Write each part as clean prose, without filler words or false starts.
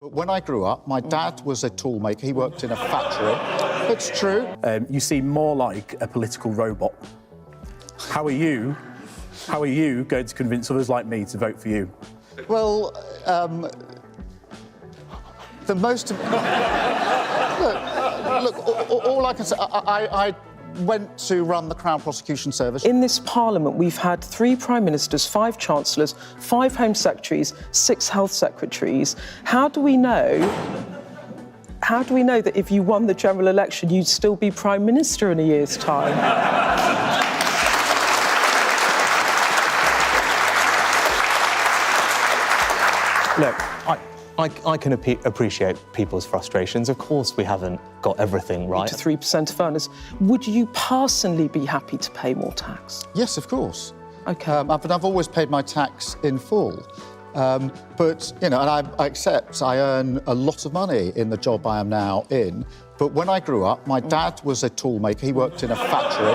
But when I grew up, my dad was a tool maker. He worked in a factory. It's true. You seem more like a political robot. How are you going to convince others like me to vote for you? Well, the most... Look, all I can say, I went to run the Crown Prosecution Service. In this Parliament, we've had 3 Prime Ministers, 5 Chancellors, 5 Home Secretaries, 6 Health Secretaries. How do we know that if you won the general election, you'd still be Prime Minister in a year's time? Look, I can appreciate people's frustrations. Of course, we haven't got everything right. To 3% of earners. Would you personally be happy to pay more tax? Yes, of course. OK. I've always paid my tax in full. But, you know, and I accept I earn a lot of money in the job I am now in. But when I grew up, my dad was a tool maker. He worked in a factory.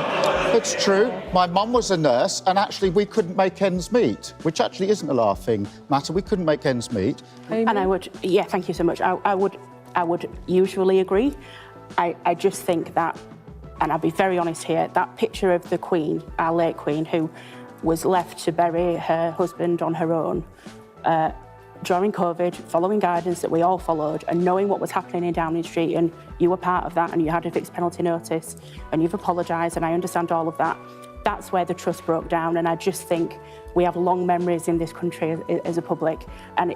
It's true. My mum was a nurse, and actually we couldn't make ends meet, which actually isn't a laughing matter. We couldn't make ends meet. Amy? And I would, yeah, thank you so much. I would usually agree. I just think that, and I'll be very honest here, that picture of the Queen, our late Queen, who was left to bury her husband on her own, during COVID, following guidance that we all followed and knowing what was happening in Downing Street, and you were part of that and you had a fixed penalty notice and you've apologised, and I understand all of that. That's where the trust broke down, and I just think we have long memories in this country as a public, and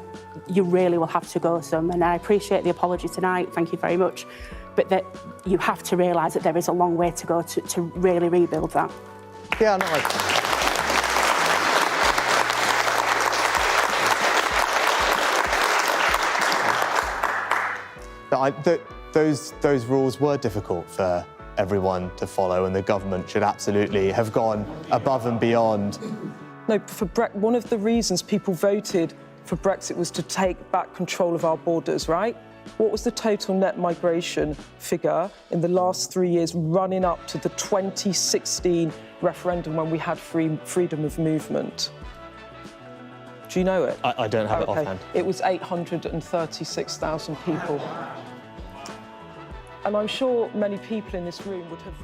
you really will have to go some, and I appreciate the apology tonight, thank you very much, but that you have to realise that there is a long way to go to really rebuild that. Yeah, no, those rules were difficult for everyone to follow, and the government should absolutely have gone above and beyond. No, one of the reasons people voted for Brexit was to take back control of our borders, right? What was the total net migration figure in the last 3 years running up to the 2016 referendum when we had freedom of movement? Do you know it? I don't have it offhand. It was 836,000 people. And I'm sure many people in this room would have...